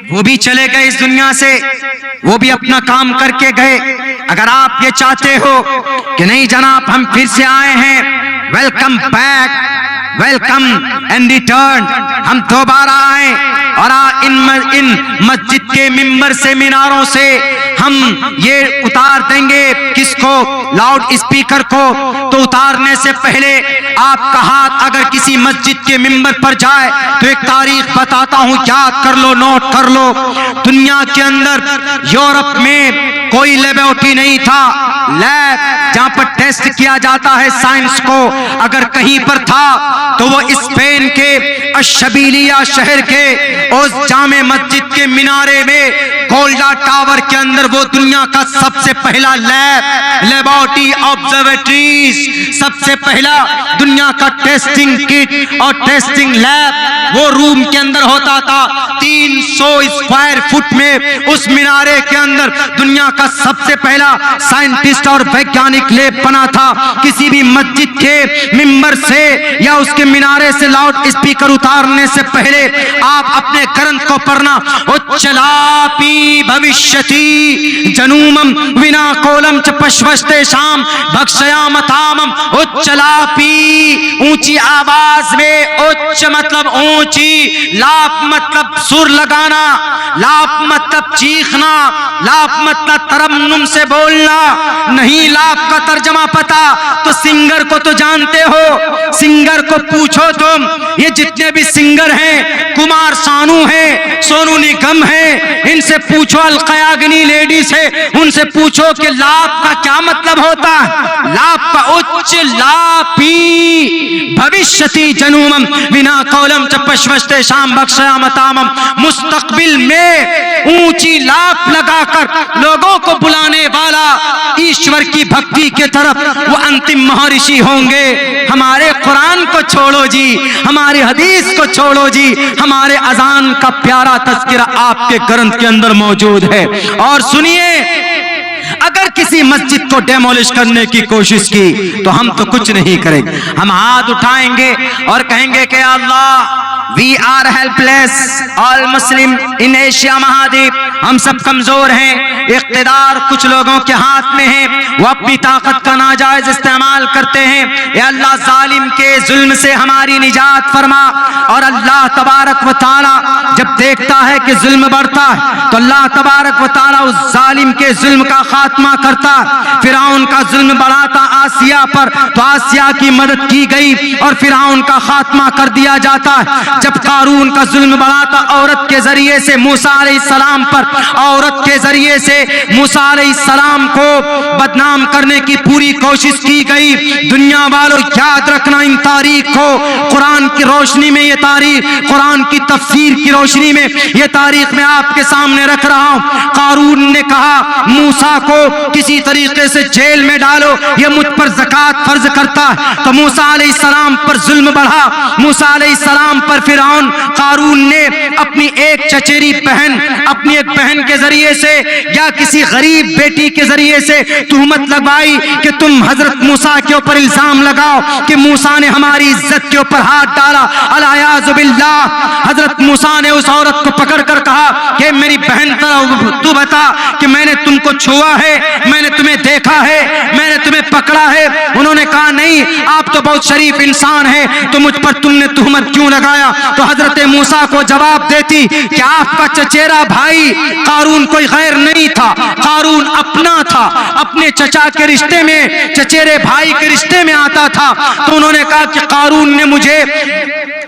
وہ بھی چلے گئے اس دنیا سے, وہ بھی اپنا کام کر کے گئے. اگر آپ یہ چاہتے ہو کہ نہیں جناب ہم پھر سے آئے ہیں, welcome back, welcome and return, ہم دوبارہ آئیں اور ان مسجد کے ممبر سے, میناروں سے ہم یہ اتار دیں گے کس کو, لاؤڈ اسپیکر کو. تو اتارنے سے پہلے آپ کا ہاتھ اگر کسی مسجد کے ممبر پر جائے تو ایک تاریخ بتاتا ہوں, یاد کر لو, نوٹ کر لو. دنیا کے اندر یورپ میں کوئی لیبورٹری نہیں تھا, لیب جہاں پر ٹیسٹ کیا جاتا ہے سائنس کو, اگر کہیں پر تھا تو وہ اسپین کے اشبیلیہ شہر کے اس جامع مسجد کے مینارے میں گولڈا ٹاور کے اندر وہ دنیا کا سب سے پہلا لیبورٹری آبزرویٹریز, سب سے پہلا دنیا کا ٹیسٹنگ کٹ اور ٹیسٹنگ لیب وہ روم کے اندر ہوتا تھا. 300 اسکوائر فٹ میں اس مینارے کے اندر دنیا کا سب سے پہلا سائنٹسٹ اور ویگیانک لیب بنا تھا. کسی بھی مسجد کے ممبر سے یا اس کے مینارے سے لاؤڈ اسپیکر اتارنے سے پہلے آپ اپنے گرنتھ کو پڑھنا, اچلاپی بھوشیتی جنومم ونا کولم چ پشوشتے شام بھکشیامتامم. اچلاپی اونچی آواز میں, اچ مطلب اونچی, لاپ مطلب سر لگانا, لاپ مطلب چیخنا, لاپ مطلب ترنم سے بولنا. نہیں لاپ کا ترجمہ پتا تو سنگر کو تو جانتے ہو, سنگر کو پوچھو تم, یہ جتنے بھی سنگر ہیں, کمار سانو ہے, سونو نگم ہے, ان سے پوچھو, القیاگنی لیڈیز ہے, ان سے پوچھو کہ لاپ کا کیا مطلب ہوتا ہے. لاپ کا اچ لاپی بھوشیتی جنومم ونا کولم چ پشوشتے شام بھکشیامتامم. مستقبل میں اونچی لاپ لگا کر لوگوں کو بلانے والا ایشور کی بھکتی کے طرف وہ انتم مہارشی ہوں گے. ہمارے قرآن کو چھوڑو جی, ہماری حدیث کو چھوڑو جی, ہمارے اذان کا پیارا تذکرہ آپ کے گرنتھ کے اندر موجود ہے. اور سنیے, اگر کسی مسجد کو ڈیمولش کرنے کی کوشش کی تو ہم تو کچھ نہیں کریں گے, ہم ہاتھ اٹھائیں گے اور کہیں گے کہ اللہ we are helpless, all Muslim in Asia مہادیپ, ہم سب کمزور ہیں, اقتدار کچھ لوگوں کے ہاتھ میں ہے, وہ اپنی طاقت کا ناجائز استعمال کرتے ہیں. اے اللہ ظالم کے ظلم سے ہماری نجات فرما. اور اللہ تبارک و تعالی جب دیکھتا ہے کہ ظلم بڑھتا ہے تو اللہ تبارک و تعالی اس ظالم کے ظلم کا خاتمہ کرتا. فرعون کا ظلم بڑھاتا آسیہ پر تو آسیہ کی مدد کی گئی اور فرعون کا خاتمہ کر دیا جاتا ہے. جب قارون کا ظلم بڑھاتا عورت کے ذریعے سے موسیٰ علیہ السلام پر, عورت کے ذریعے سے موسیٰ علیہ السلام کو بدنام کرنے کی پوری کوشش کی گئی. دنیا والوں یاد رکھنا ان تاریخ کو, قرآن کی روشنی میں یہ تاریخ, قرآن کی تفسیر کی روشنی میں یہ تاریخ میں آپ کے سامنے رکھ رہا ہوں. قارون نے کہا موسیٰ کو کسی طریقے سے جیل میں ڈالو, یہ مجھ پر زکوٰۃ فرض کرتا ہے. تو موسیٰ علیہ السلام پر ظلم بڑھا, موسیٰ علیہ السلام پر فرعون قارون نے اپنی ایک چچیری بہن, اپنی ایک بہن کے ذریعے سے یا کسی غریب بیٹی کے ذریعے سے تہمت لگائی کہ تم حضرت موسیٰ کے اوپر الزام لگاؤ کہ موسیٰ نے ہماری عزت کے اوپر ہاتھ ڈالا. الیاذ باللہ. حضرت موسیٰ نے اس عورت کو پکڑ کر کہا کہ میری بہن تو بتا کہ میں نے تم کو چھوا ہے, میں نے تمہیں دیکھا ہے, میں نے تمہیں پکڑا ہے. انہوں نے کہا نہیں, آپ تو بہت شریف انسان ہیں, تو مجھ پر تم نے تہمت کیوں لگایا. تو حضرت موسیٰ کو جواب دیتی کہ آپ کا چچیرا بھائی قارون کوئی غیر نہیں تھا, قارون اپنا تھا, اپنے چچا کے رشتے میں, چچیرے بھائی کے رشتے میں آتا تھا. تو انہوں نے کہا کہ قارون نے مجھے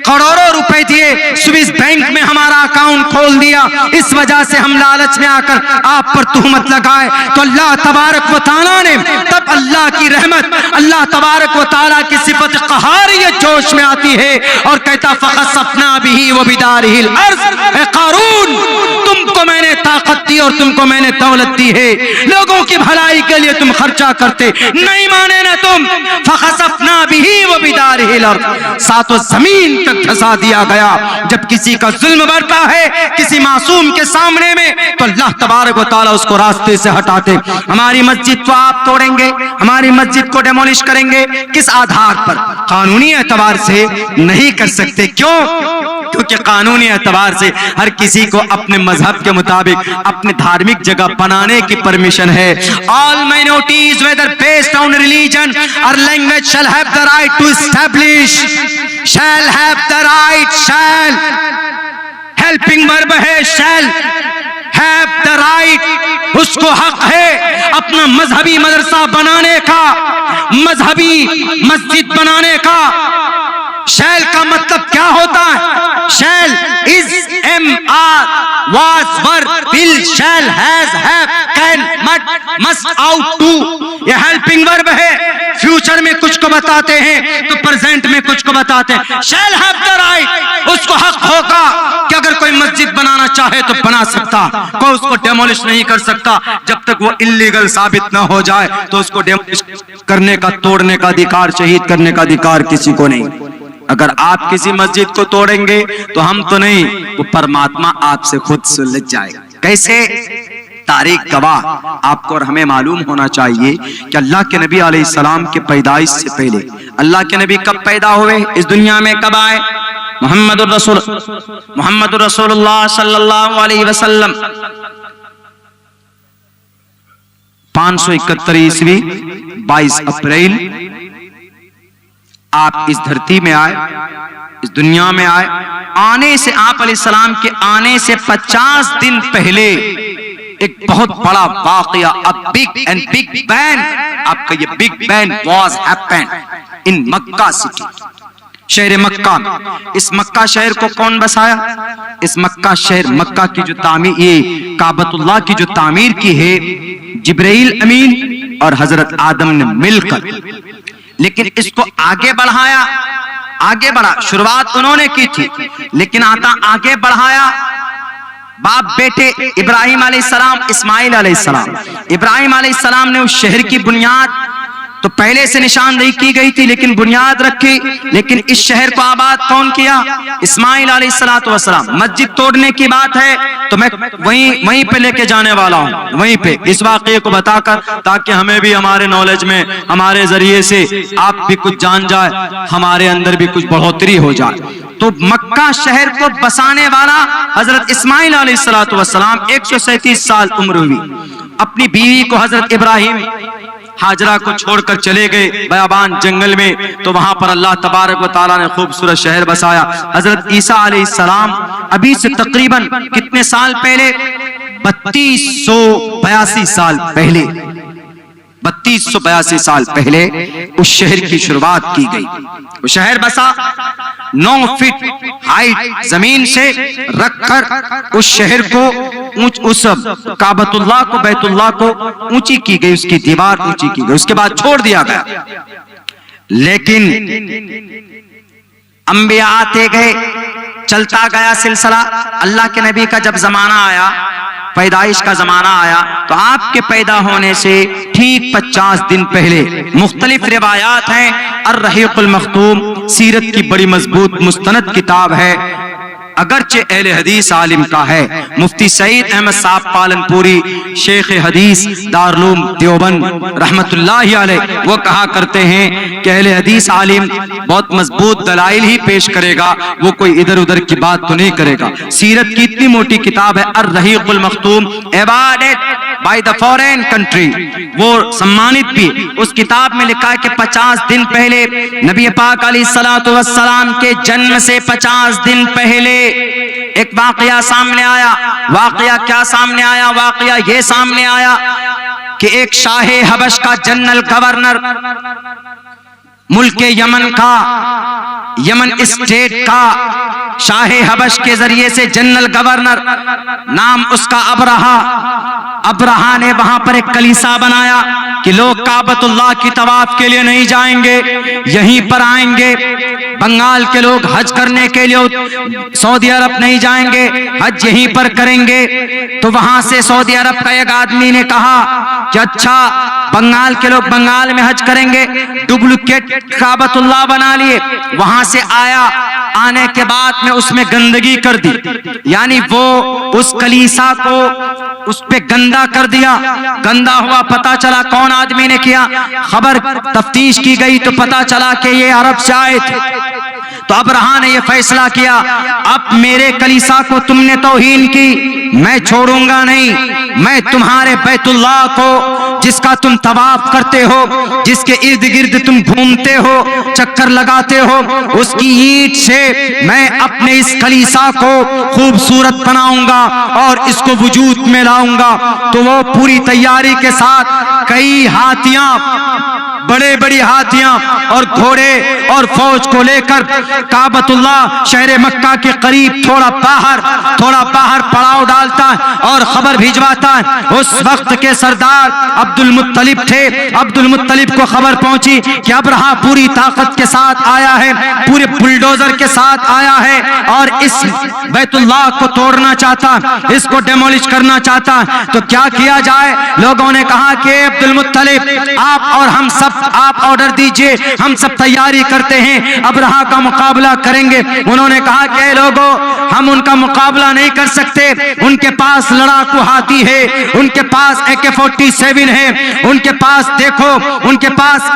کروڑوں روپے دیے, سوئس بینک میں ہمارا اکاؤنٹ کھول دیا, اس وجہ سے ہم لالچ میں آ کر آپ پر تہمت لگائے. تو اللہ تبارک و تعالیٰ نے, تب اللہ کی رحمت, اللہ تبارک و تعالیٰ کی صفت قہاریت جوش میں آتی ہے اور کہتا فخسفنا بہ وبدارہ الارض. اے قارون, تم کو میں نے طاقت دی اور تم کو میں نے دولت دی ہے, لوگوں کی بھلائی کے لیے تم خرچہ کرتے, نہیں مانے نا تم. فخسفنا بہ وبدارہ الارض, ساتوں زمین تک دھسا دیا گیا. جب کسی کا ظلم بڑھتا ہے کسی معصوم کے سامنے میں تو اللہ تبارک و تعالیٰ اس کو راستے سے ہٹاتے. ہماری مسجد تو آپ توڑیں گے, ہماری مسجد کو ڈیمولش کریں گے, کس آدھار پر؟ قانونی اعتبار سے نہیں کر سکتے. کیوں؟ کیونکہ قانونی اعتبار سے ہر کسی کو اپنے مذہب کے مطابق اپنے دھارمک جگہ بنانے کی پرمیشن ہے. All minorities whether based on religion or language shall have the right to establish, shall have the right, shall helping verb ہے, shall have the right, اس کو حق ہے اپنا مذہبی مدرسہ بنانے کا, مذہبی مسجد بنانے کا. شیل کا مطلب کیا ہوتا ہے؟ Shall is am are was were will shall has have can might must ought to. یہ ہیلپنگ ورب ہے, فیوچر میں کچھ کو بتاتے ہیں تو پریزنٹ میں کچھ کو بتاتے ہیں. شیل ہیو دا رائٹ, اس کو حق ہوگا کہ اگر کوئی مسجد بنانا چاہے تو بنا سکتا, کوئی اس کو ڈیمولش نہیں کر سکتا جب تک وہ انلیگل ثابت نہ ہو جائے. تو اس کو ڈیمولش کرنے کا, توڑنے کا ادھیکار, شہید کرنے کا ادھیکار کسی کو نہیں. اگر آپ کسی مسجد کو توڑیں گے تو ہم تو نہیں, وہ پرماتما آپ سے خود سلجھ جائے گا. کیسے؟ تاریخ گواہ. آپ کو اور ہمیں معلوم ہونا چاہیے کہ اللہ کے نبی علیہ السلام کے پیدائش سے پہلے, اللہ کے نبی کب پیدا ہوئے, اس دنیا میں کب آئے؟ محمد الرسول اللہ صلی اللہ علیہ وسلم 571 عیسوی 22 اپریل آپ اس دھرتی میں آئے, اس دنیا میں آئے. آنے سے, آپ علیہ السلام کے آنے سے 50 دن پہلے ایک بہت بڑا واقعہ, بگ بین, آپ کا یہ big Ben was happen in Mecca city, شہر مکہ. اس مکہ شہر کو کون بسایا؟ اس مکہ شہر, مکہ کی جو تعمیر, یہ کعبۃ اللہ کی جو تعمیر کی ہے, جبرائیل امین اور حضرت آدم نے مل کر. لیکن اس کو آگے بڑھایا, آگے بڑھا, شروعات انہوں نے کی تھی لیکن آگے بڑھایا باپ بیٹے ابراہیم علیہ السلام, اسماعیل علیہ السلام. ابراہیم علیہ السلام نے اس شہر کی بنیاد تو پہلے سے نشاندہی کی گئی تھی لیکن بنیاد رکھی. لیکن اس شہر کو آباد کون کیا؟ اسماعیل علیہ السلام. مسجد توڑنے کی بات ہے تو میں وہیں پہ لے کے جانے والا ہوں, وہیں پہ اس واقعے کو بتا کر, تاکہ ہمیں بھی ہمارے نالج میں, ہمارے ذریعے سے آپ بھی کچھ جان جائے, ہمارے اندر بھی کچھ بڑھوتری ہو جائے. تو مکہ شہر کو بسانے والا حضرت اسماعیل علیہ السلام 137 سال عمر ہوئی. اپنی بیوی کو حضرت ابراہیم ہاجرہ کو چھوڑ کر چلے گئے بیابان جنگل میں, تو وہاں پر اللہ تبارک و تعالیٰ نے خوبصورت شہر بسایا. حضرت عیسیٰ علیہ السلام ابھی سے تقریباً کتنے سال پہلے, 3282 سال پہلے, 3282 سال پہلے اس شہر کی شروعات کی گئی. وہ شہر بسا 9 فٹ ہائٹ زمین سے رکھ کر اس شہر کو, اس کعبۃ اللہ کو, بیت اللہ کو اونچی کی گئی, اس کی دیوار اونچی کی گئی, اس کے بعد چھوڑ دیا گیا. لیکن انبیاء آتے گئے, چلتا گیا سلسلہ. اللہ کے نبی کا جب زمانہ آیا, پیدائش کا زمانہ آیا, تو آپ کے پیدا ہونے سے ٹھیک 50 دن پہلے, مختلف روایات ہیں. الرحیق المختوم سیرت کی بڑی مضبوط مستند کتاب ہے, اگرچہ اہل حدیث عالم کا ہے. مفتی سعید احمد صاحب پالنپوری, شیخ حدیث دارالعلوم دیوبند رحمت اللہ علیہ, وہ کہا کرتے ہیں کہ اہل حدیث عالم بہت مضبوط دلائل ہی پیش کرے گا, وہ کوئی ادھر ادھر کی بات تو نہیں کرے گا. سیرت کی اتنی موٹی کتاب ہے الرحیق المختوم, ایوارڈڈ بائی دا فورین کنٹری, وہ سمانت بھی. اس کتاب میں لکھا ہے کہ 50 دن پہلے نبی پاک علیہ السلام کے جنم سے 50 دن پہلے ایک واقعہ سامنے آیا. واقعہ کیا سامنے آیا؟ واقعہ یہ سامنے آیا کہ ایک شاہ حبش کا جنرل گورنر, ملک یمن کا, یمن اسٹیٹ کا شاہ حبش کے ذریعے سے جنرل گورنر, نام اس کا ابرہا نے وہاں پر ایک کلیسا بنایا کہ لوگ کعبۃ اللہ کی طواف کے لیے نہیں جائیں گے, یہیں پر آئیں گے. بنگال کے لوگ حج کرنے کے لیے سعودی عرب نہیں جائیں گے, حج یہیں پر کریں گے. تو وہاں سے سعودی عرب کا ایک آدمی نے کہا کہ اچھا, بنگال کے لوگ بنگال میں حج کریں گے, ڈپلیکیٹ کعبۃ اللہ بنا لیے. وہاں سے آیا, آنے کے بعد میں اس میں گندگی کر دی, یعنی وہ اس کلیسا کو اس پہ گندا کر دیا. گندا ہوا, پتا چلا کون آدمی نے کیا, خبر تفتیش کی گئی تو پتا چلا کہ یہ عرب سے آئے تھے. تو ابرہا نے یہ فیصلہ کیا اب میرے کلیسا کو تم نے توہین کی، میں چھوڑوں گا نہیں، میں تمہارے بیت اللہ کو جس کا تم طواف کرتے ہو، جس کے ارد گرد تم گھومتے ہو، چکر لگاتے ہو، اس کی اینٹ سے میں اپنے اس کلیسا کو خوبصورت بناؤں گا اور اس کو وجود میں لاؤں گا۔ تو وہ پوری تیاری کے ساتھ کئی ہاتھیاں، بڑے بڑی ہاتھیاں اور گھوڑے اور فوج کو لے کر کعبۃ اللہ شہر مکہ کے قریب تھوڑا باہر پڑاؤ ڈالتا اور خبر بھیجواتا ہے۔ اس وقت کے سردار عبد المطلب تھے۔ عبد المطلب کو خبر پہنچی کہ ابرہا پوری طاقت کے ساتھ آیا ہے، پورے بلڈوزر کے ساتھ آیا ہے اور اس بیت اللہ کو توڑنا چاہتا، اس کو ڈیمولش کرنا چاہتا۔ تو کیا کیا جائے؟ لوگوں نے کہا کہ عبد المطلب آپ اور ہم سب آپ آرڈر دیجئے، ہم سب تیاری کرتے ہیں، ابرہا کا مقابلہ کریں گے۔ انہوں نے کہا کہ اے لوگوں، ہم ان کا مقابلہ نہیں کر سکتے، ان کے پاس لڑاکو ہاتھی ہے، ان کے پاس AK-47 ہے، ان کے پاس دیکھو، ان کے پاس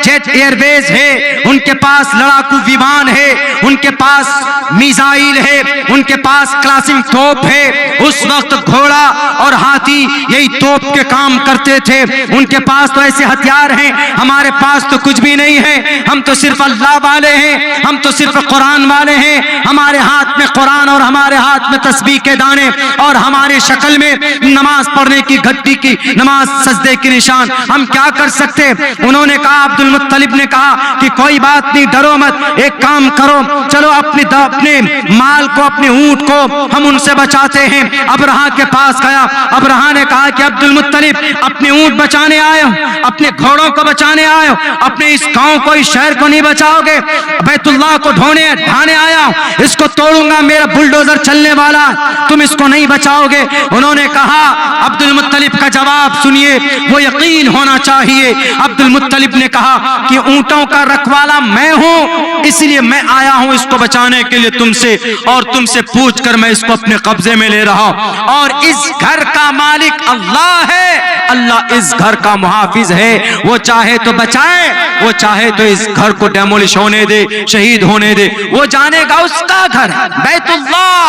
جیٹ ایئر بیس ہے، ان کے پاس لڑاکو ویمان ہے، ان کے پاس میزائل ہے، ان کے پاس کلاسنگ توپ ہے۔ اس وقت گھوڑا اور ہاتھی یہی توپ کے کام کرتے تھے، ان کے پاس تو ایسے ہتھیار ہیں، ہمارے پاس تو کچھ بھی نہیں ہے، ہم تو صرف اللہ والے ہیں، ہم تو صرف قرآن والے ہیں، ہمارے ہاتھ میں قرآن اور ہمارے ہاتھ میں تسبیح کے دانے اور ہماری شکل میں نماز پڑھنے کی گھٹی کی نماز سجدے کی نشان، ہم کیا کر سکتے؟ انہوں نے کہا، عبد المطلب نے کہا کہ کوئی بات نہیں، ڈرو مت، ایک کام کرو، چلو اپنے مال کو، اپنے اونٹ کو ہم ان سے بچاتے ہیں۔ ابرہا کے پاس گیا، ابرہا نے کہا کہ عبد المطلب اپنے اونٹ بچانے آئے ہو، اپنے گھوڑوں کو بچانے آئے ہو، اپنے اس گاؤں کو، اس شہر کو نہیں بچاؤ گے، بیت اللہ کو ڈھانے آیا ہوں، اس کو توڑوں گا، میرا بلڈوزر چلنے والا، تم اس کو نہیں بچاؤ گے۔ انہوں نے کہا، عبد المطلب کا جواب سنیے، وہ یقین ہونا چاہیے۔ عبد المطلب نے کہا کہ اونٹوں کا رکھوالا میں ہوں، اس لیے میں آیا ہوں اس کو بچانے کے لیے تم سے، اور تم سے پوچھ کر میں اس کو اپنے قبضے میں لے رہا ہوں، اور اس گھر کا مالک اللہ ہے، اللہ اس گھر کا محافظ ہے، وہ چاہے تو بچائے، وہ چاہے تو اس گھر کو ڈیمولش ہونے دے، شہید ہونے دے، وہ جانے گا اس کا گھر بیت اللہ،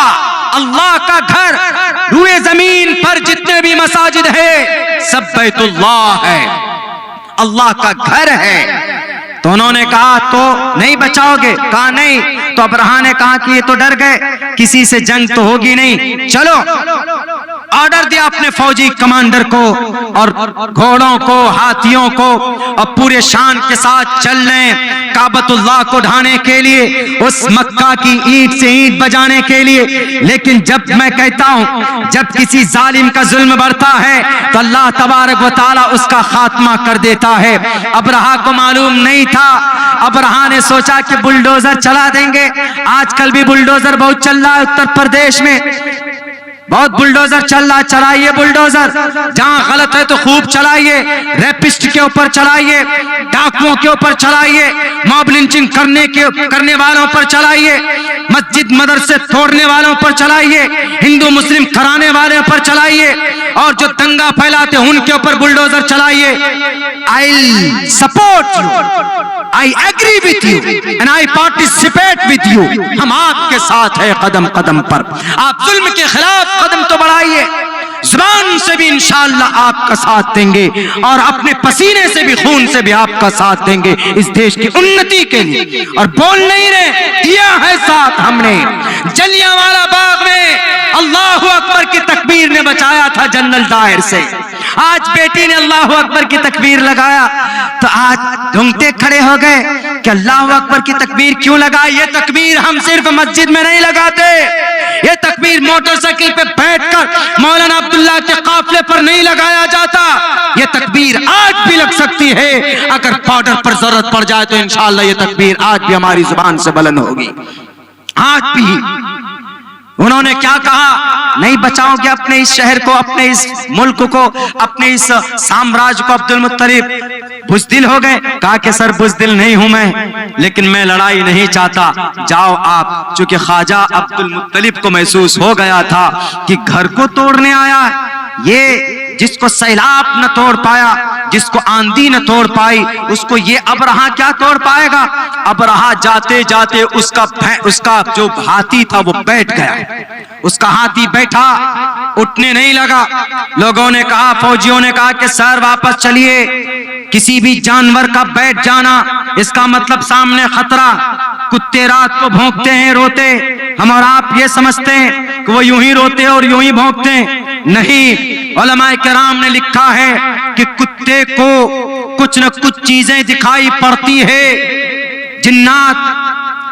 اللہ کا گھر، روئے زمین پر جتنے بھی مساجد ہے سب بیت اللہ ہے، اللہ کا گھر ہے۔ تو انہوں نے کہا تو نہیں بچاؤ گے؟ کہا نہیں۔ تو ابرہا نے کہا کہ یہ تو ڈر گئے، کسی سے جنگ تو ہوگی نہیں، چلو آرڈر دیا اپنے فوجی کمانڈر کو اور گھوڑوں کو، ہاتھیوں کو، اور پورے شان کے ساتھ چل لیں کعبۃ اللہ کو ڈھانے کے لیے، اس مکہ کی اینٹ سے اینٹ بجانے کے لیے۔ لیکن جب میں کہتا ہوں جب کسی ظالم کا ظلم بڑھتا ہے تو اللہ تبارک و تعالی اس کا خاتمہ کر دیتا ہے۔ ابرہا کو معلوم نہیں تھا، ابرہا نے سوچا کہ بلڈوزر چلا دیں گے، آج کل بھی بلڈوزر بہت چل رہا ہے اتر پردیش میں، بہت بلڈوزر چل رہا، چلائیے بلڈوزر، جہاں غلط ہے تو خوب چلائیے، ریپسٹ کے اوپر چلائیے، ڈاکوؤں کے اوپر چلائیے، موب لنچنگ کرنے والوں پر چلائیے، مسجد مدرسے توڑنے والوں پر چلائیے، ہندو مسلم کرانے والوں پر چلائیے، اور جو دنگا پھیلاتے ہیں ان کے اوپر bulldozer چلائیے۔ I support you, I agree with you and I participate with you، ہم آپ کے ساتھ ہیں قدم قدم پر، آپ ظلم کے خلاف قدم تو بڑھائیے، زبان سے بھی انشاءاللہ آپ کا ساتھ دیں گے اور اپنے پسینے سے بھی، خون سے بھی آپ کا ساتھ دیں گے اس دیش کی انتی کے لیے۔ اور بول نہیں رہے، دیا ہے ساتھ ہم نے، جلیانوالہ باغ میں اللہ اکبر کی تکبیر نے بچایا تھا جنرل ڈائر سے، آج بیٹی نے اللہ اکبر کی تکبیر لگایا تو آج ڈھونگتے کھڑے ہو گئے کہ اللہ اکبر کی تکبیر کیوں لگائی؟ یہ تکبیر ہم صرف مسجد میں نہیں لگاتے، یہ تکبیر موٹر سائیکل پہ بیٹھ کر مولانا عبداللہ کے قافلے پر نہیں لگایا جاتا، یہ تکبیر آج بھی لگ سکتی ہے، اگر بارڈر پر ضرورت پڑ جائے تو انشاءاللہ یہ تکبیر آج بھی ہماری زبان سے بلند ہوگی۔ آج بھی انہوں نے کیا کہا؟ نہیں بچاؤ گے اپنے اس شہر کو، اپنے اس ملک کو، اپنے اس سامراج کو۔ عبد المطلب بزدل ہو گئے، کہا کہ سر بزدل نہیں ہوں میں، لیکن میں لڑائی نہیں چاہتا، جاؤ آپ۔ چونکہ خواجہ عبد المطلب کو محسوس ہو گیا تھا کہ گھر کو توڑنے آیا، یہ جس کو سیلاب نہ توڑ پایا, جس کو آندھی نہ توڑ پائی, اس کو یہ ابرہا کیا توڑ پائے گا؟ ابرہا جاتے جاتے اس کا جو ہاتھی تھا وہ بیٹھ گیا, اس کا ہاتھی بیٹھا, اٹھنے نہیں لگا. لوگوں نے کہا, فوجیوں نے کہا کہ سر واپس چلیے. کسی بھی جانور کا بیٹھ جانا اس کا مطلب سامنے خطرہ. کتے رات کو بھونکتے ہیں, روتے, ہم اور آپ یہ سمجھتے ہیں کہ وہ یوں ہی روتے اور یوں ہی بھونکتے ہیں. نہیں, علماء کرام نے لکھا ہے کہ کتے کو کچھ نہ کچھ چیزیں دکھائی پڑتی ہے. جنات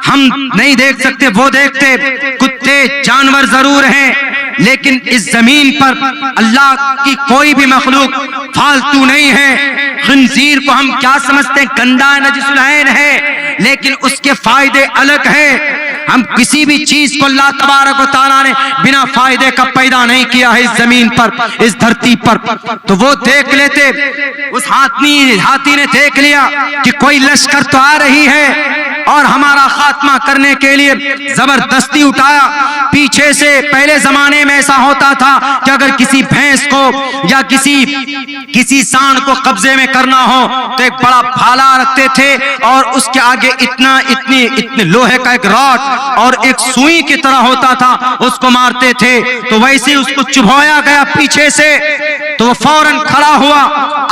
ہم نہیں دیکھ سکتے, وہ دیکھتے. کتے جانور ضرور ہیں, لیکن اس زمین پر اللہ کی کوئی بھی مخلوق فالتو نہیں ہے. خنزیر کو ہم کیا سمجھتے ہیں؟ گندا نجس العین ہے, لیکن اس کے فائدے الگ ہیں. ہم کسی بھی چیز کو اللہ تبارک و تعالیٰ نے بنا فائدے کا پیدا نہیں کیا ہے اس زمین پر, اس دھرتی پر. تو وہ دیکھ لیتے, اس ہاتھی نے دیکھ لیا کہ کوئی لشکر تو آ رہی ہے اور ہمارا خاتمہ کرنے کے لیے زبردستی اٹھایا. پیچھے سے پہلے زمانے میں ایسا ہوتا تھا کہ اگر کسی بھینس کو یا کسی سانڈ کو قبضے میں کرنا ہو تو ایک بڑا بھالا رکھتے تھے اور اس کے آگے اتنے لوہے کا ایک راڈ اور ایک سوئی کی طرح ہوتا تھا, اس کو مارتے تھے. تو ویسے اس کو چبھویا گیا پیچھے سے, تو وہ فوراً کھڑا ہوا,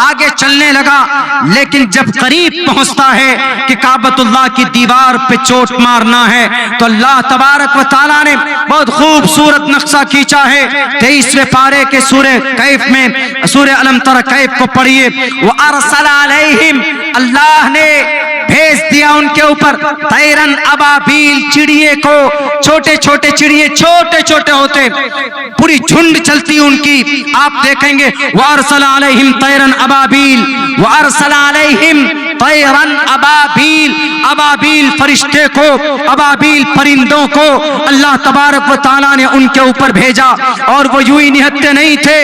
آگے چلنے لگا. لیکن جب قریب پہنچتا ہے کہ کعبۃ اللہ کی دیوار پہ چوٹ مارنا ہے, تو اللہ تبارک و تعالیٰ نے بہت خوبصورت نقشہ کھینچا ہے. 23ویں پارے کے سورہ کہف میں, سورہ الم تر کیف کو پڑھیے. وَأَرْسَلَ عَلَيْهِمْ, اللہ نے بھیج دیا ان کے اوپر طیرن ابابیل, چڑیے کو. چھوٹے چھوٹے چڑیے, چھوٹے چھوٹے ہوتے, پوری جھنڈ چلتی ان کی. آپ دیکھیں گے وَأَرْسَلَ عَلَيْهِمْ طَيْرًا أَبَابِيلَ وَأَرْسَلَ عَلَيْهِمْ طَيْرًا أَبَابِيلَ. ابابیل فرشتے کو, ابابیل پرندوں کو اللہ تبارک و تعالیٰ نے ان کے اوپر بھیجا, اور وہ یوں ہی نہتے نہیں تھے.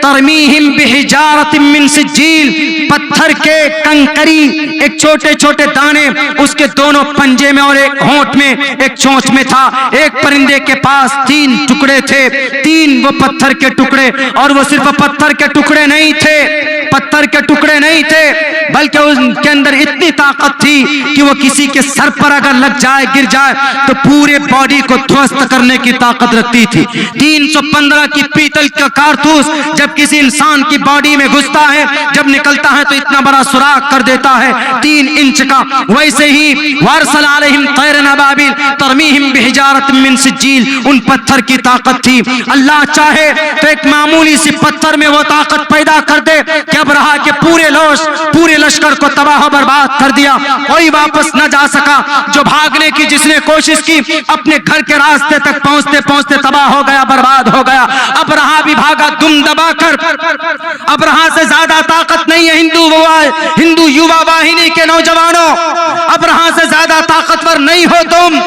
ترمیہم بحجارۃ من سجیل, پتھر کے کنکری, ایک چھوٹے چھوٹے دانے اس کے دونوں پنجے میں اور ایک ہونٹ میں, ایک چونچ میں تھا. ایک پرندے کے پاس 3 ٹکڑے تھے, 3 وہ پتھر کے ٹکڑے. اور وہ صرف پتھر کے ٹکڑے نہیں تھے, پتھر کے ٹکڑے نہیں تھے, بلکہ ان کے اندر اتنی طاقت تھی کہ وہ کسی کے سر پر اگر لگ جائے, گر جائے, تو پورے باڈی کو دھوست کرنے کی طاقت رکھتی تھی. 315 کی پیتل کا کارتوس جب کسی انسان کی باڈی میں گھستا ہے, جب نکلتا ہے تو اتنا بڑا سوراخ کر دیتا ہے 3 انچ کا. ویسے ہی وارسل علیہم طیرا ابابیل ترمیہم بحجارۃ من سجیل, ان پتھر کی طاقت تھی. اللہ چاہے تو ایک معمولی سی پتھر میں وہ طاقت پیدا کر دے کہ ابرہا کے پورے لشکر کو تباہ و برباد کر دیا, کوئی واپس نہ جا سکا. جو بھاگنے کی جس نے کوشش کی, اپنے گھر کے راستے تک پہنچتے پہنچتے تباہ ہو گیا, برباد ہو گیا. ابرہا بھی بھاگا دم دبا کر. ابرہا سے زیادہ طاقت نہیں ہے ہندو یووا واہنی کے نوجوانوں, ابرہا سے زیادہ طاقتور نہیں ہو تم.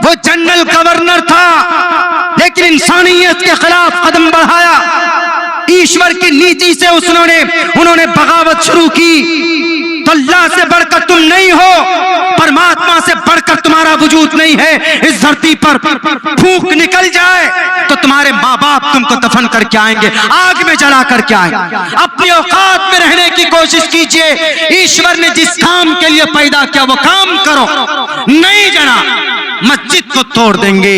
وہ جنرل گورنر تھا, لیکن انسانیت کے خلاف قدم بڑھایا. ایشور کی نیتی سے انہوں نے بغاوت شروع کی. تو اللہ سے بڑھ کر تم نہیں ہو, پرماتما سے بڑھ کر تمہارا وجود نہیں ہے اس دھرتی پر. پھونک نکل جائے تو تمہارے ماں باپ تم کو دفن کر کے آئیں گے, آگ میں جلا کر کے آئیں گے. اپنی اوقات میں رہنے کی کوشش کیجئے. ایشور نے جس کام کے لیے پیدا کیا وہ کام کرو. نہیں جناب, مسجد کو توڑ دیں گے,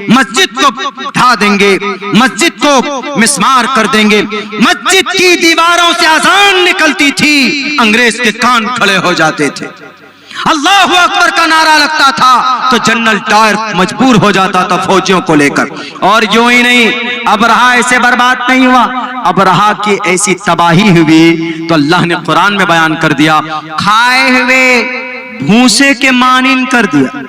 مسجد کو ڈھا دیں گے, مسجد کو مسمار کر دیں گے. مسجد کی دیواروں سے اذان نکلتی تھی, انگریز کے کان کھڑے ہو جاتے تھے. اللہ اکبر کا نعرہ لگتا تھا تو جنرل ڈائر مجبور ہو جاتا تھا فوجیوں کو لے کر. اور یوں ہی نہیں, ابرہا ایسے برباد نہیں ہوا, ابرہا کی ایسی تباہی ہوئی تو اللہ نے قرآن میں بیان کر دیا, کھائے ہوئے بھوسے کے مانند کر دیا.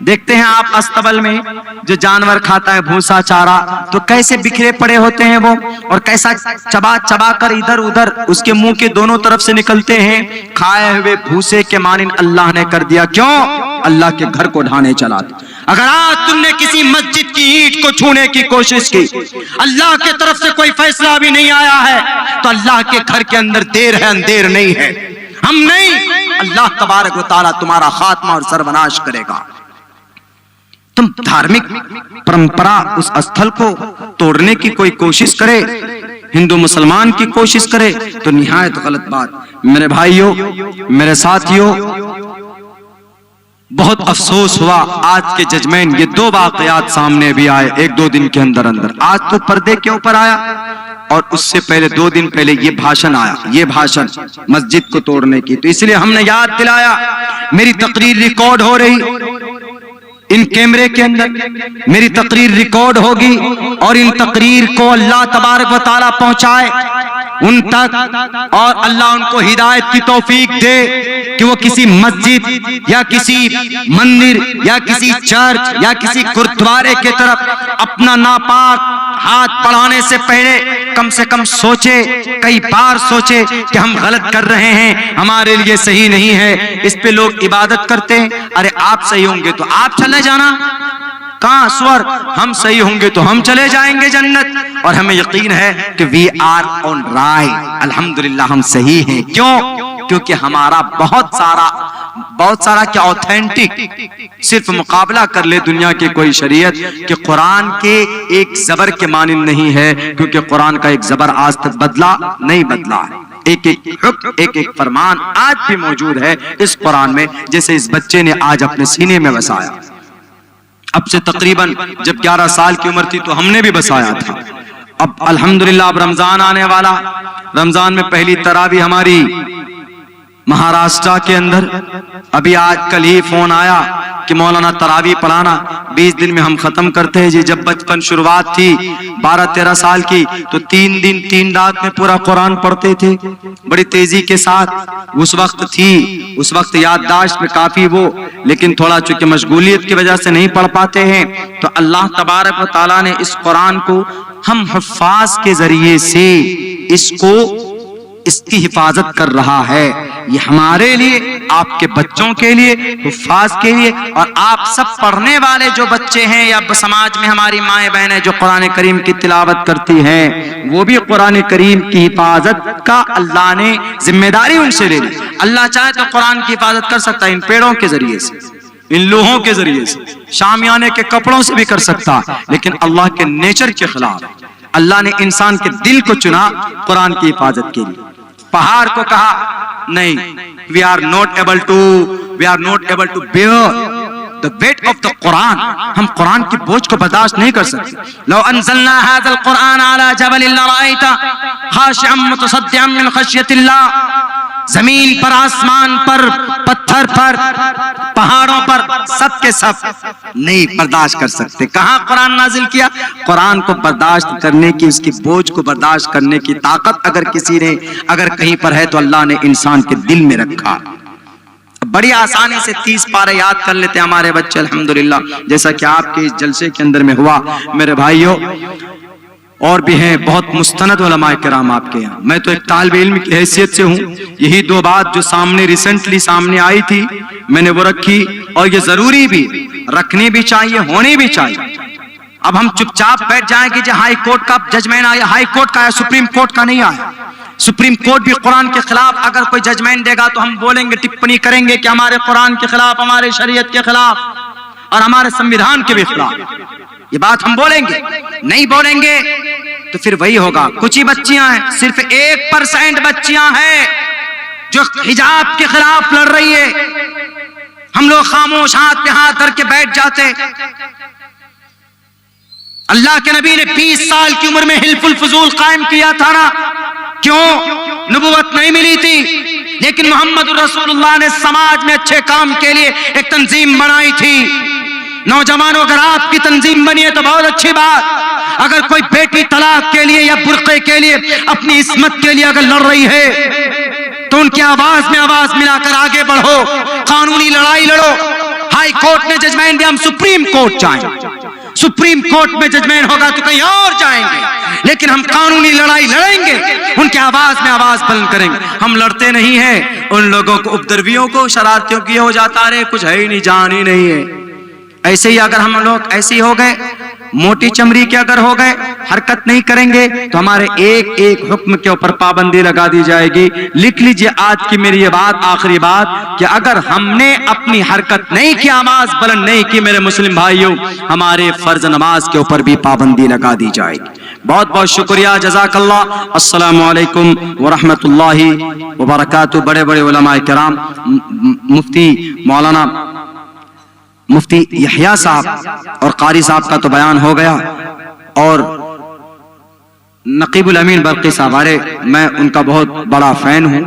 دیکھتے ہیں آپ استبل میں جو جانور کھاتا ہے بھوسا چارہ, تو کیسے بکھرے پڑے ہوتے ہیں وہ, اور کیسا چبا چبا کر ادھر ادھر اس کے منہ کے دونوں طرف سے نکلتے ہیں. کھائے ہوئے بھوسے کے مانند اللہ نے کر دیا. کیوں؟ اللہ کے گھر کو ڈھانے چلا تھا. اگر آج تم نے کسی مسجد کی اینٹ کو چھونے کی کوشش کی, اللہ کی طرف سے کوئی فیصلہ بھی نہیں آیا ہے, تو اللہ کے گھر کے اندر دیر ہے اندھیر نہیں ہے. ہم نہیں, اللہ تبارک و تعالیٰ تمہارا خاتمہ اور سروناش کرے گا. تم دھارمک پرمپرا اس استھل کو توڑنے کی کوئی کوشش کرے, ہندو مسلمان کی کوشش کرے تو نہایت غلط بات۔ میرے بھائیوں، میرے ساتھیوں، بہت افسوس ہوا آج کے ججمنٹ یہ دو واقعات سامنے بھی آئے ایک دو دن کے اندر۔ آج تو پردے کے اوپر آیا اور اس سے پہلے 2 دن پہلے یہ بھاشن آیا، یہ بھاشن مسجد کو توڑنے کی۔ تو اس لیے ہم نے یاد دلایا، میری تقریر ریکارڈ ہو رہی ان کیمرے کے اندر، میری تقریر ریکارڈ ہوگی اور ان تقریر کو اللہ تبارک و تعالیٰ پہنچائے ان تک، اور اللہ ان کو ہدایت کی توفیق دے کہ وہ کسی مسجد یا کسی مندر یا کسی چرچ یا کسی گردوارے کے طرف اپنا ناپاک ہاتھ بڑھانے سے پہلے کم سے کم سوچے، کئی بار سوچے کہ ہم غلط کر رہے ہیں، ہمارے لیے صحیح نہیں ہے۔ اس پہ لوگ عبادت کرتے ہیں، ارے آپ صحیح ہوں گے تو آپ چلے جانا، کہاں سور، ہم صحیح ہوں گے تو ہم چلے جائیں گے جنت، اور ہمیں یقین ہے کہ وی آر آن رائٹ، الحمدللہ ہم صحیح ہیں۔ کیوں؟ کیونکہ ہمارا بہت سارا کیا اوتھینٹک صرف مقابلہ کر لے دنیا کی کوئی شریعت کہ قرآن کے ایک زبر کے مانند نہیں ہے، کیونکہ قرآن کا ایک زبر آج تک بدلا نہیں بدلا ہے، ایک ایک حکم ایک ایک فرمان آج بھی موجود ہے اس قرآن میں، جیسے اس بچے نے آج اپنے سینے میں بسایا۔ اب سے تقریباً جب 11 سال کی عمر تھی تو ہم نے بھی بسایا تھا۔ اب الحمدللہ اب رمضان آنے والا، رمضان میں پہلی تراویح ہماری مہاراشٹرا کے اندر، ابھی آج کل ہی فون آیا کہ مولانا تراویح پڑھانا 20 دن میں ہم ختم کرتے ہیں جی۔ جب بچپن شروعات تھی 12-13 سال کی تو 3 دن 3 رات میں پورا قرآن پڑھتے تھے بڑی تیزی کے ساتھ۔ اس وقت یادداشت میں کافی وہ، لیکن تھوڑا چونکہ مشغولیت کی وجہ سے نہیں پڑھ پاتے ہیں، تو اللہ تبارک و تعالیٰ نے اس قرآن کو ہم حفاظ کے ذریعے سے اس کی حفاظت کر رہا ہے۔ یہ ہمارے لیے، آپ کے بچوں کے لیے، حفاظ کے لیے، اور آپ سب پڑھنے والے جو بچے ہیں یا سماج میں ہماری مائیں بہنیں جو قرآن کریم کی تلاوت کرتی ہیں، وہ بھی قرآن کریم کی حفاظت کا اللہ نے ذمہ داری ان سے لے لی۔ اللہ چاہے تو قرآن کی حفاظت کر سکتا ہے ان پیڑوں کے ذریعے سے، ان لوہوں کے ذریعے سے، شامیانے کے کپڑوں سے بھی کر سکتا، لیکن اللہ کے نیچر کے خلاف اللہ نے انسان کے دل کو چنا قرآن کی حفاظت کے لیے۔ پہاڑ کو کہا نہیں، we are not able to bear the weight of the قرآن، ہم قرآن کی بوجھ کو برداشت نہیں کر سکتے۔ لو انزلنا هذا القرآن على جبل لرأيت خاشعا متصدعا من خشية اللہ، زمین پر، آسمان پر، پتھر پر، پہاڑوں پر، سب کے سب نہیں برداشت کر سکتے۔ کہاں قرآن نازل کیا؟ قرآن کو برداشت کرنے کی، اس کی بوجھ کو برداشت کرنے کی طاقت اگر کسی نے، اگر کہیں پر ہے تو اللہ نے انسان کے دل میں رکھا۔ بڑی آسانی سے 30 پارے یاد کر لیتے ہمارے بچے الحمدللہ، جیسا کہ آپ کے اس جلسے کے اندر میں ہوا۔ میرے بھائیوں، اور بھی ہیں بہت مستند علماء کرام آپ کے یہاں، میں تو ایک طالب علم کی حیثیت سے ہوں، یہی 2 بات جو سامنے ریسنٹلی سامنے آئی تھی میں نے وہ رکھی، اور یہ ضروری بھی، رکھنی بھی چاہیے، ہونی بھی چاہیے۔ اب ہم چپ چاپ بیٹھ جائیں کہ جو ہائی کورٹ کا ججمنٹ آیا، ہائی کورٹ کا آیا، سپریم کورٹ کا نہیں آیا۔ سپریم کورٹ بھی قرآن کے خلاف اگر کوئی ججمنٹ دے گا تو ہم بولیں گے، ٹپنی کریں گے کہ ہمارے قرآن کے خلاف، ہمارے شریعت کے خلاف اور ہمارے سنویدھان کے بھی خلاف، یہ بات ہم بولیں گے۔ نہیں بولیں گے تو پھر وہی ہوگا۔ کچھ ہی بچیاں ہیں، صرف 1% بچیاں ہیں جو حجاب کے خلاف لڑ رہی ہے، ہم لوگ خاموش ہاتھ پہ ہاتھ دھر کے بیٹھ جاتے۔ اللہ کے نبی نے 20 سال کی عمر میں حلف الفضول قائم کیا تھا نا، کیوں؟ نبوت نہیں ملی تھی، لیکن محمد رسول اللہ نے سماج میں اچھے کام کے لیے ایک تنظیم بنائی تھی۔ نوجوانوں، اگر آپ کی تنظیم بنی ہے تو بہت اچھی بات۔ اگر کوئی بیٹی طلاق کے لیے یا برقعے کے لیے، اپنی عصمت کے لیے اگر لڑ رہی ہے تو ان کی آواز میں آواز ملا کر آگے بڑھو، قانونی لڑائی لڑو۔ ہائی کورٹ نے ججمنٹ دیا، ہم سپریم کورٹ جائیں، سپریم کورٹ میں ججمنٹ ہوگا تو کہیں اور جائیں گے، لیکن ہم قانونی لڑائی لڑیں گے، ان کی آواز میں آواز بلند کریں گے۔ ہم لڑتے نہیں ہیں ان لوگوں کو، اپدرویوں کو، شرارتیوں کی ہو جاتا رہے، کچھ ہے ہی نہیں، جان ہی نہیں ہے۔ ایسے ہی اگر ہم لوگ ایسے ہی ہو گئے، موٹی چمڑی کے اگر ہو گئے، حرکت نہیں کریں گے تو ہمارے ایک ایک حکم کے اوپر پابندی لگا دی جائے گی۔ لکھ لیجئے آج کی میری یہ بات، آخری بات، کہ اگر ہم نے اپنی حرکت نہیں کی، آواز بلند نہیں کی، میرے مسلم بھائیوں، ہمارے فرض نماز کے اوپر بھی پابندی لگا دی جائے گی۔ بہت بہت شکریہ، جزاک اللہ۔ السلام علیکم ورحمۃ اللہ وبرکاتہ۔ بڑے بڑے علماء کرام، مفتی مولانا مفتی یحییٰ صاحب اور قاری صاحب کا تو بیان ہو گیا، اور نقیب الامین برقی صاحب، میں ان کا بہت بڑا فین ہوں،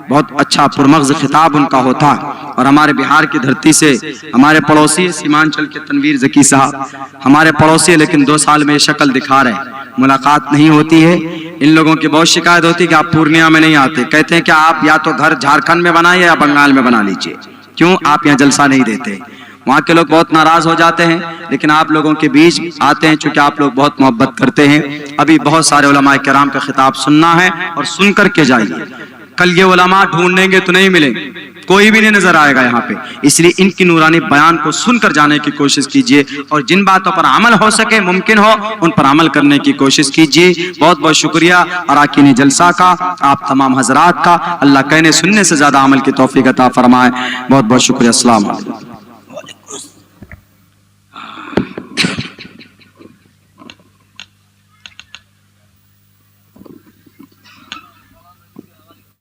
بہت اچھا پرمغز خطاب ان کا ہوتا ہے، اور ہمارے بہار کی دھرتی سے ہمارے پڑوسی سیمانچل کے تنویر ذکی صاحب ہمارے پڑوسی، لیکن 2 سال میں یہ شکل دکھا رہے ہیں، ملاقات نہیں ہوتی ہے۔ ان لوگوں کی بہت شکایت ہوتی ہے کہ آپ پورنیہ میں نہیں آتے، کہتے ہیں کہ آپ یا تو گھر جھارکھنڈ میں بنائیے یا بنگال میں بنا لیجئے، کیوں آپ یہاں جلسہ نہیں دیتے؟ وہاں کے لوگ بہت ناراض ہو جاتے ہیں، لیکن آپ لوگوں کے بیچ آتے ہیں چونکہ آپ لوگ بہت محبت کرتے ہیں۔ ابھی بہت سارے علماء کرام کا خطاب سننا ہے، اور سن کر کے جائیے۔ کل یہ علماء ڈھونڈیں گے تو نہیں ملیں گے، کوئی بھی نہیں نظر آئے گا یہاں پہ، اس لیے ان کی نورانی بیان کو سن کر جانے کی کوشش کیجئے، اور جن باتوں پر عمل ہو سکے، ممکن ہو، ان پر عمل کرنے کی کوشش کیجئے۔ بہت بہت شکریہ اراکین جلسہ کا، آپ تمام حضرات کا۔ اللہ کہنے سننے سے زیادہ عمل کی توفیق عطا فرمائے۔ بہت بہت شکریہ۔ السلام علیکم۔